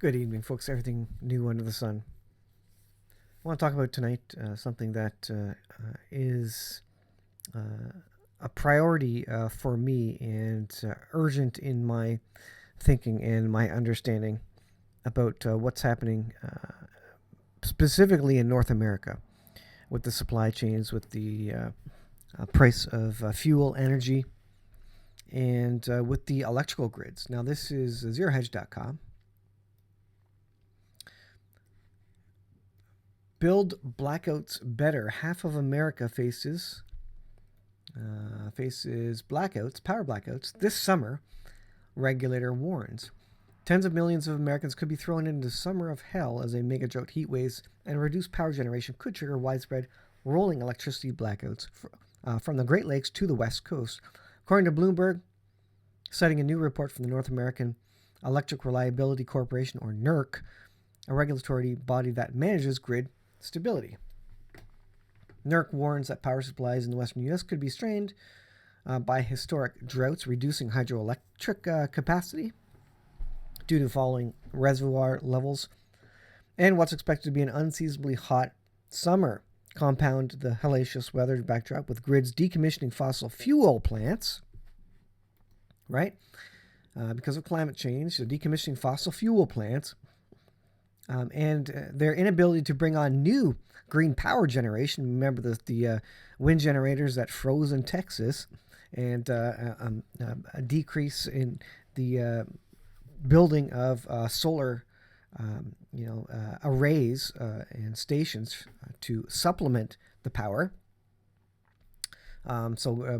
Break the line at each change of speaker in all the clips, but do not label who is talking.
Good evening, folks. Everything new under the sun. I want to talk about tonight something that is a priority for me and urgent in my thinking and my understanding about what's happening specifically in North America with the supply chains, with the price of fuel, energy, and with the electrical grids. Now, this is zerohedge.com. Build blackouts better. Half of America faces blackouts, power blackouts this summer. Regulator warns. Tens of millions of Americans could be thrown into summer of hell as a mega drought, heat waves, and reduced power generation could trigger widespread rolling electricity blackouts from the Great Lakes to the West Coast. According to Bloomberg, citing a new report from the North American Electric Reliability Corporation, or NERC, a regulatory body that manages grid stability. NERC warns that power supplies in the western U.S. could be strained by historic droughts, reducing hydroelectric capacity due to falling reservoir levels, and what's expected to be an unseasonably hot summer. Compound the hellacious weather backdrop with grids decommissioning fossil fuel plants, right? Because of climate change, so decommissioning fossil fuel plants, and their inability to bring on new green power generation. Remember the wind generators that froze in Texas, and a decrease in the building of solar arrays and stations to supplement the power.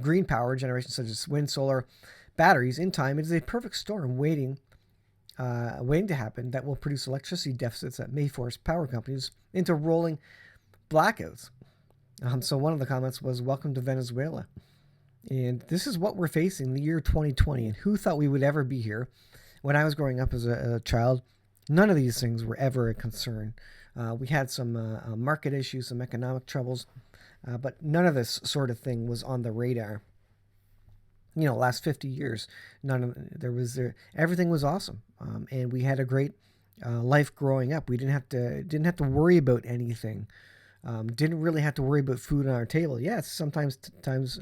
Green power generation such as wind, solar, batteries, in time, it is a perfect storm waiting to happen that will produce electricity deficits that may force power companies into rolling blackouts. So one of the comments was, "Welcome to Venezuela." And this is what we're facing in the year 2020. And who thought we would ever be here? When I was growing up as a child, none of these things were ever a concern. We had some market issues, some economic troubles, but none of this sort of thing was on the radar. Last 50 years, everything was awesome, and we had a great life growing up. We didn't have to worry about anything. Didn't really have to worry about food on our table. Yes, sometimes things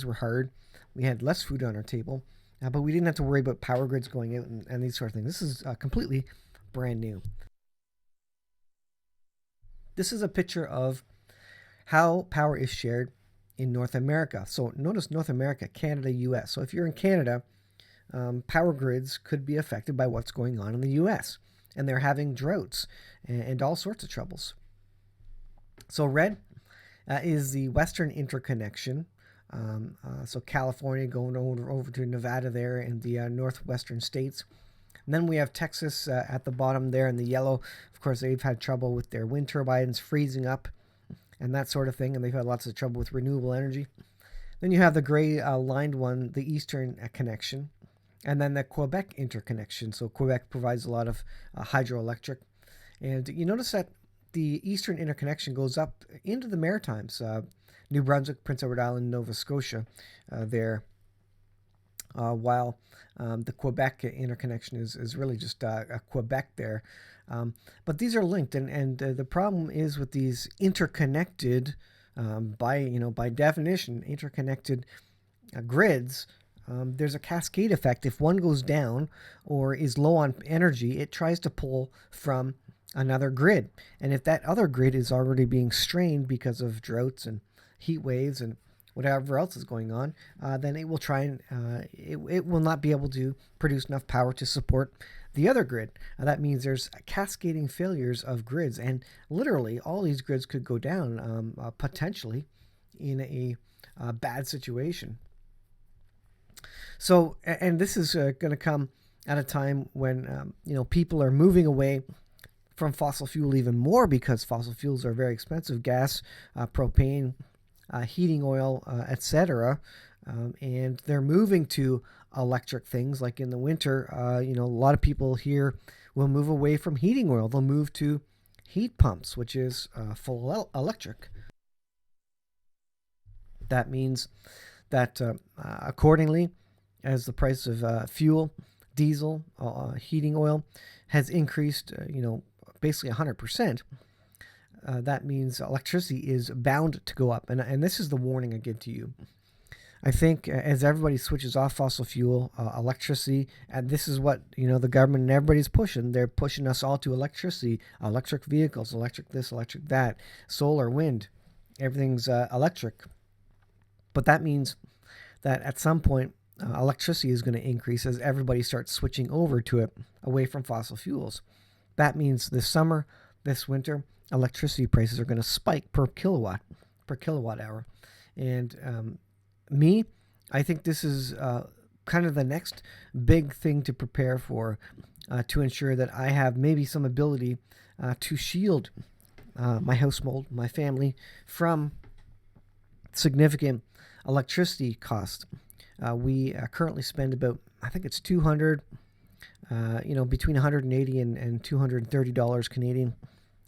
were hard. We had less food on our table, but we didn't have to worry about power grids going out and these sort of things. This is completely brand new. This is a picture of how power is shared in North America. So notice North America, Canada, U.S. So if you're in Canada, power grids could be affected by what's going on in the U.S. And they're having droughts and all sorts of troubles. So red is the Western interconnection. So California going over to Nevada there and the northwestern states. And then we have Texas at the bottom there in the yellow. Of course, they've had trouble with their wind turbines freezing up and that sort of thing, and they've had lots of trouble with renewable energy. Then you have the gray lined one, the Eastern connection, and then the Quebec interconnection. So Quebec provides a lot of hydroelectric. And you notice that the Eastern interconnection goes up into the Maritimes, New Brunswick, Prince Edward Island, Nova Scotia there, while the Quebec interconnection is really just a Quebec there. But these are linked, and the problem is with these interconnected, by definition, interconnected grids. There's a cascade effect. If one goes down or is low on energy, it tries to pull from another grid, and if that other grid is already being strained because of droughts and heat waves and whatever else is going on, then it will try and it will not be able to produce enough power to support the other grid. That means there's cascading failures of grids, and literally all these grids could go down potentially in a bad situation. So, and this is going to come at a time when people are moving away from fossil fuel even more, because fossil fuels are very expensive: gas, propane, heating oil, etc. And they're moving to electric things. Like in the winter, a lot of people here will move away from heating oil. They'll move to heat pumps, which is full electric. That means that accordingly, as the price of fuel diesel, heating oil has increased, basically 100%, that means electricity is bound to go up. And this is the warning I give to you. I think as everybody switches off fossil fuel, electricity, and this is what the government and everybody's pushing. They're pushing us all to electricity, electric vehicles, electric this, electric that, solar, wind, everything's electric. But that means that at some point, electricity is going to increase as everybody starts switching over to it, away from fossil fuels. That means this summer, this winter, electricity prices are going to spike per kilowatt hour. And I think this is kind of the next big thing to prepare for, to ensure that I have maybe some ability to shield my household, my family, from significant electricity costs. We currently spend about, I think it's 200, between 180 and $230 Canadian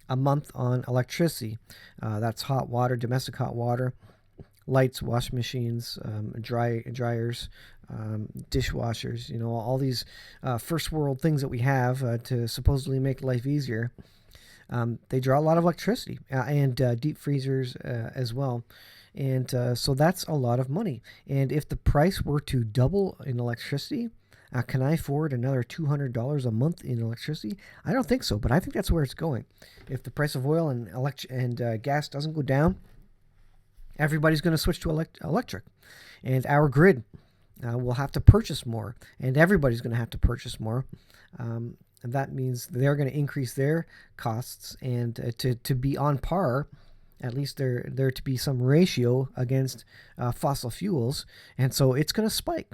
a month on electricity. That's hot water, domestic hot water, lights, washing machines, dryers, dishwashers, all these first world things that we have to supposedly make life easier. They draw a lot of electricity, and deep freezers as well. And so that's a lot of money. And if the price were to double in electricity, can I afford another $200 a month in electricity? I don't think so, but I think that's where it's going. If the price of oil and gas doesn't go down, everybody's going to switch to electric. And our grid will have to purchase more, and everybody's going to have to purchase more. And that means they're going to increase their costs, and to be on par, at least there to be some ratio against fossil fuels. And so it's going to spike.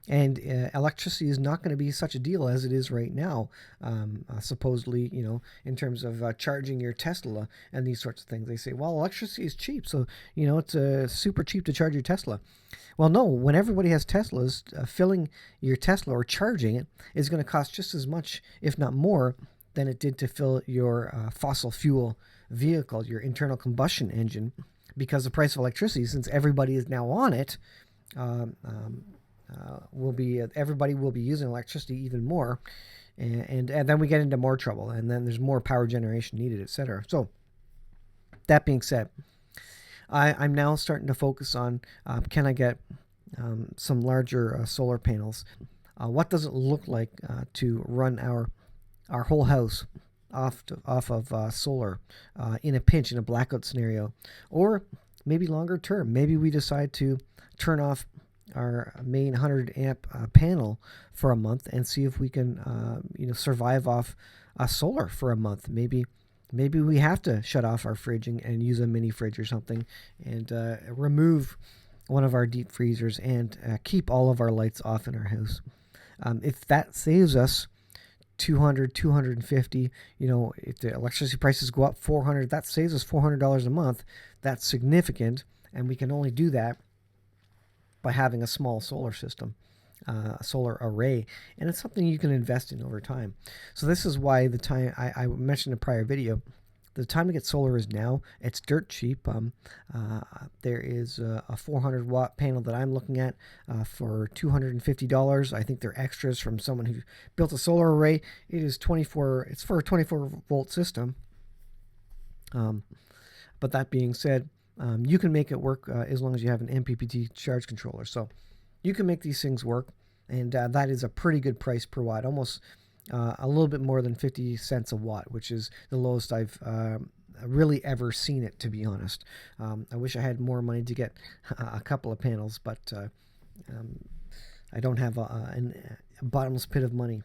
And electricity is not going to be such a deal as it is right now, supposedly, in terms of charging your Tesla and these sorts of things. They say, well, electricity is cheap, so, it's super cheap to charge your Tesla. Well, no, when everybody has Teslas, filling your Tesla or charging it is going to cost just as much, if not more, than it did to fill your fossil fuel vehicle, your internal combustion engine, because the price of electricity, since everybody is now on it, everybody will be using electricity even more, and then we get into more trouble, and then there's more power generation needed, etc. So that being said, I'm now starting to focus on, can I get some larger solar panels? What does it look like to run our whole house off of solar in a pinch, in a blackout scenario? Or maybe longer term, maybe we decide to turn off our main 100 amp panel for a month and see if we can survive off solar for a month. Maybe we have to shut off our fridge and use a mini fridge or something, and remove one of our deep freezers, and keep all of our lights off in our house. If that saves us 200, 250, if the electricity prices go up 400, that saves us $400 a month. That's significant, and we can only do that by having a small solar system, a solar array, and it's something you can invest in over time. So this is why the time I mentioned in a prior video, the time to get solar is now. It's dirt cheap. There is a 400 watt panel that I'm looking at for $250. I think they're extras from someone who built a solar array. It's for a 24 volt system. But that being said, you can make it work as long as you have an MPPT charge controller. So you can make these things work, and that is a pretty good price per watt, almost a little bit more than 50 cents a watt, which is the lowest I've really ever seen it, to be honest. I wish I had more money to get a couple of panels, but I don't have a bottomless pit of money.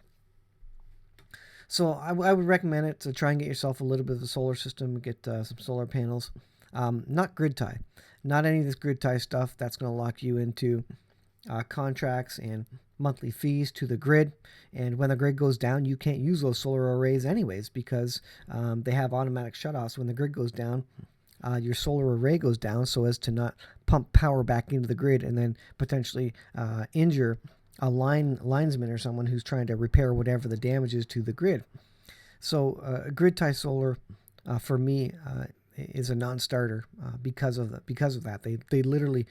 So I would recommend it to try and get yourself a little bit of a solar system, get some solar panels. Not grid tie. Not any of this grid tie stuff that's going to lock you into contracts and monthly fees to the grid. And when the grid goes down, you can't use those solar arrays anyways, because they have automatic shutoffs. When the grid goes down, your solar array goes down, so as to not pump power back into the grid and then potentially injure a linesman or someone who's trying to repair whatever the damage is to the grid. So grid tie solar for me is a non-starter because of that. They literally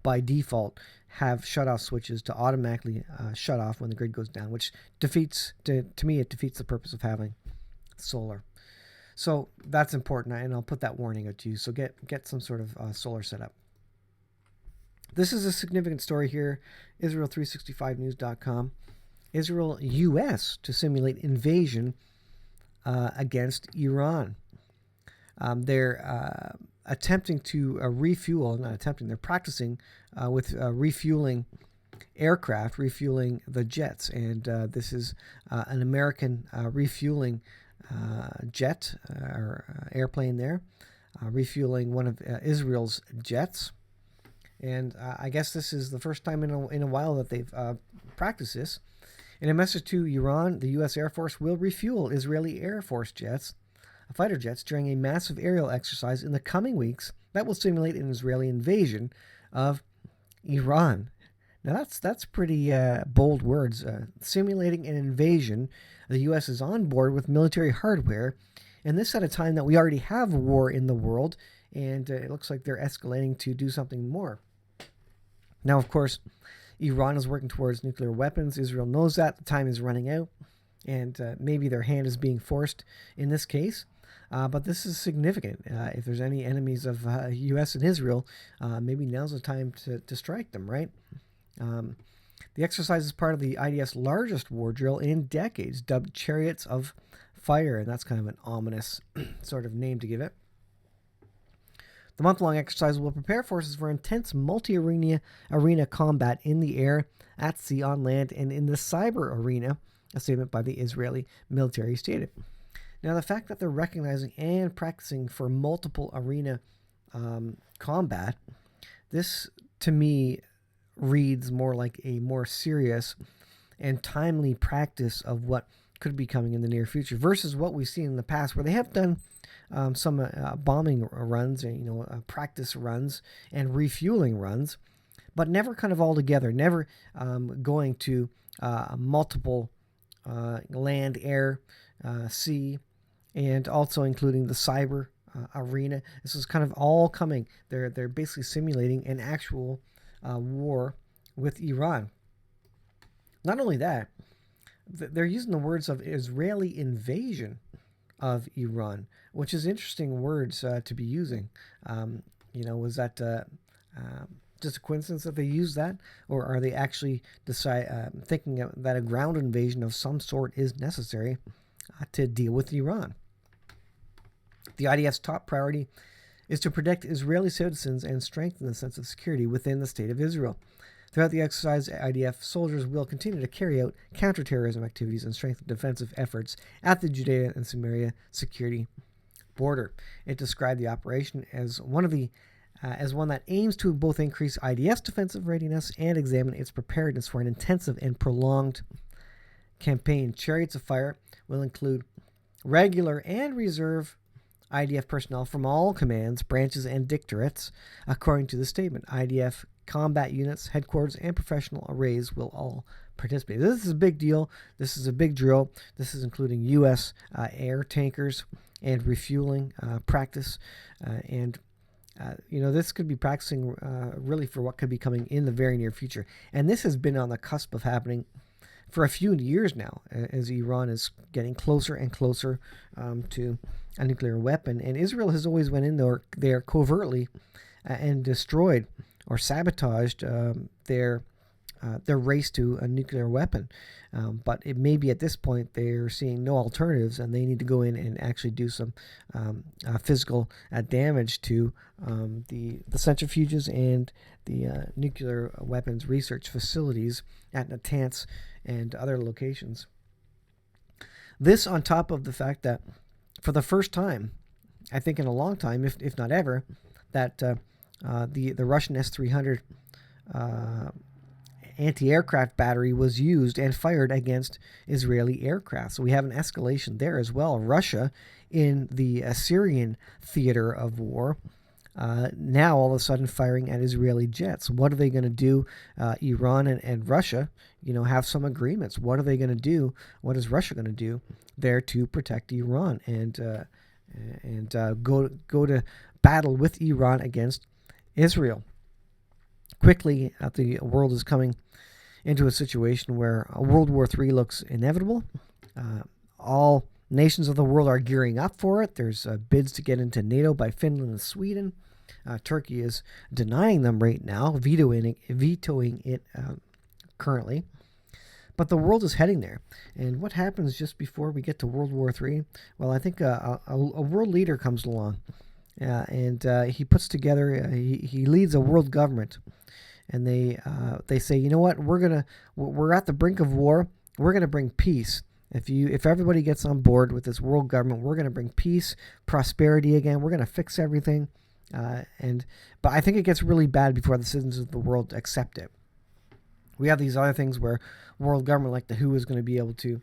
by default have shut-off switches to automatically shut off when the grid goes down, which defeats, to me, it defeats the purpose of having solar. So that's important, and I'll put that warning out to you. So get some sort of solar setup. This is a significant story here. Israel365news.com. Israel, U.S. to simulate invasion against Iran. They're attempting to refuel, not attempting, they're practicing with refueling aircraft, refueling the jets. And this is an American refueling jet or airplane there, refueling one of Israel's jets. And I guess this is the first time in a while that they've practiced this. In a message to Iran, the U.S. Air Force will refuel Israeli Air Force jets, fighter jets, during a massive aerial exercise in the coming weeks that will simulate an Israeli invasion of Iran. Now that's pretty bold words. Simulating an invasion, the U.S. is on board with military hardware, and this at a time that we already have war in the world, and it looks like they're escalating to do something more. Now, of course, Iran is working towards nuclear weapons. Israel knows that. The time is running out, and maybe their hand is being forced in this case. But this is significant. If there's any enemies of U.S. and Israel, maybe now's the time to strike them, right? The exercise is part of the IDF's largest war drill in decades, dubbed Chariots of Fire, and that's kind of an ominous sort of name to give it. The month-long exercise will prepare forces for intense multi-arena combat in the air, at sea, on land, and in the cyber arena, a statement by the Israeli military stated. Now, the fact that they're recognizing and practicing for multiple arena combat, this, to me, reads more like a more serious and timely practice of what could be coming in the near future versus what we've seen in the past, where they have done some bombing runs, practice runs and refueling runs, but never kind of all together, never going to multiple land, air, sea, and also including the cyber arena. This is kind of all coming. They're basically simulating an actual war with Iran. Not only that, they're using the words of Israeli invasion of Iran, which is interesting words to be using. Was that just a coincidence that they use that, or are they actually thinking that a ground invasion of some sort is necessary to deal with Iran? The IDF's top priority is to protect Israeli citizens and strengthen the sense of security within the state of Israel. Throughout the exercise, IDF soldiers will continue to carry out counterterrorism activities and strengthen defensive efforts at the Judea and Samaria security border. It described the operation as one that aims to both increase IDF's defensive readiness and examine its preparedness for an intensive and prolonged campaign. Chariots of Fire will include regular and reserve IDF personnel from all commands, branches, and directorates, according to the statement. IDF combat units, headquarters, and professional arrays will all participate. This is a big deal. This is a big drill. This is including U.S. Air tankers and refueling practice. This could be practicing really for what could be coming in the very near future. And this has been on the cusp of happening for a few years now, as Iran is getting closer and closer to a nuclear weapon. And Israel has always went in there covertly and destroyed or sabotaged their race to a nuclear weapon. But it may be at this point they're seeing no alternatives, and they need to go in and actually do some physical damage to the centrifuges and the nuclear weapons research facilities at Natanz and other locations. This on top of the fact that for the first time, I think in a long time, if not ever, that the Russian S-300 anti-aircraft battery was used and fired against Israeli aircraft. So we have an escalation there as well. Russia in the Syrian theater of war, now all of a sudden firing at Israeli jets. What are they going to do? Iran and Russia, have some agreements. What are they going to do? What is Russia going to do there to protect Iran and go to battle with Iran against Israel? quickly the world is coming into a situation where a World War III looks inevitable. All nations of the world are gearing up for it. There's bids to get into NATO by Finland and Sweden. Turkey is denying them right now, vetoing it currently. But the world is heading there. And what happens just before we get to World War III? Well, I think a world leader comes along, and he puts together, he leads a world government. And they say, you know what, we're at the brink of war. We're gonna bring peace. If everybody gets on board with this world government, we're gonna bring peace, prosperity again. We're gonna fix everything. But I think it gets really bad before the citizens of the world accept it. We have these other things where world government like the WHO is going to be able to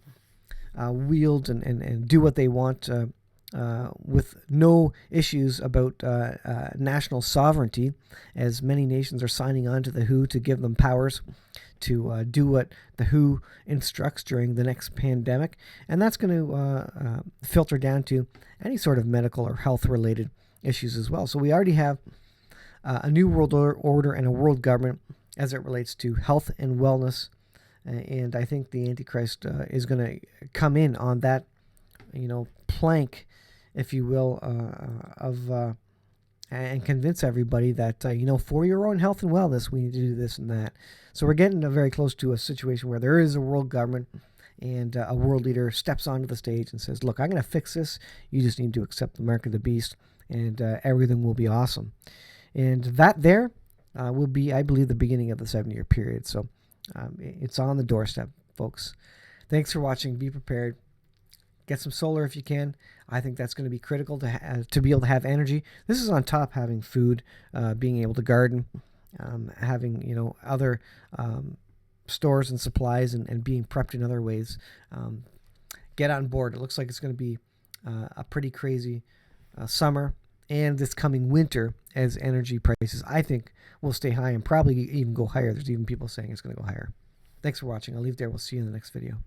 wield and do what they want with no issues about national sovereignty, as many nations are signing on to the WHO to give them powers to do what the WHO instructs during the next pandemic. And that's going to filter down to any sort of medical or health-related issues as well. So we already have a new world order and a world government as it relates to health and wellness. And I think the Antichrist is going to come in on that, plank, if you will, and convince everybody that, for your own health and wellness, we need to do this and that. So we're getting very close to a situation where there is a world government and a world leader steps onto the stage and says, look, I'm going to fix this. You just need to accept the mark of the beast, and everything will be awesome. And that there will be, I believe, the beginning of the 7-year period. So it's on the doorstep, folks. Thanks for watching. Be prepared. Get some solar if you can. I think that's going to be critical to be able to have energy. This is on top having food, being able to garden, having other stores and supplies, and being prepped in other ways. Get on board. It looks like it's going to be a pretty crazy summer and this coming winter, as energy prices, I think, will stay high and probably even go higher. There's even people saying it's going to go higher. Thanks for watching. I'll leave it there. We'll see you in the next video.